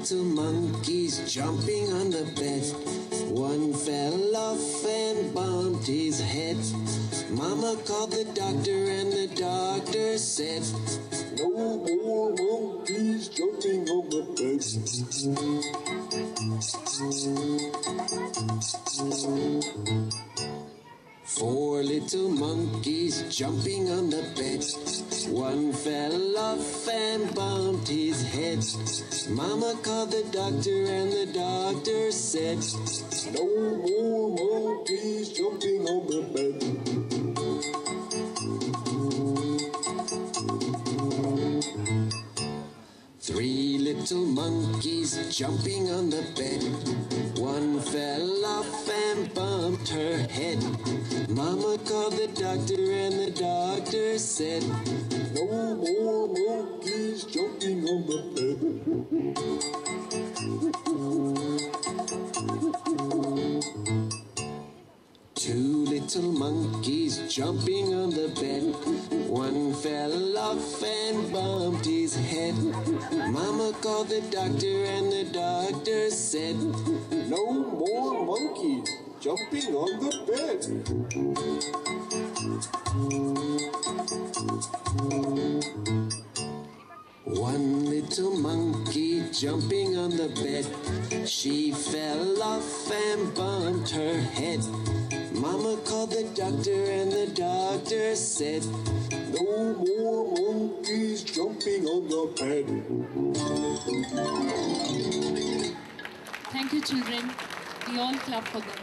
little monkeys jumping on the bed. One fell off and bumped his head. Mama called the doctor and the doctor said, "No more monkeys jumping on the bed." Four little monkeys jumping on the bed. One fell off and bumped his head. Mama called the doctor and the doctor said, "No more monkeys jumping on the bed." Three little monkeys jumping on the bed. One fell off and bumped her head. Mama called the doctor and the doctor said, "No more monkeys jumping on the bed." Two little monkeys jumping on the bed. One fell off and bumped his head. Mama called the doctor and the doctor said, "No more monkeys jumping on the bed." One little monkey jumping on the bed. She fell off and bumped her head. Mama called the doctor and the doctor said, "No more monkeys jumping on the bed." Thank you, children. We all clap for them.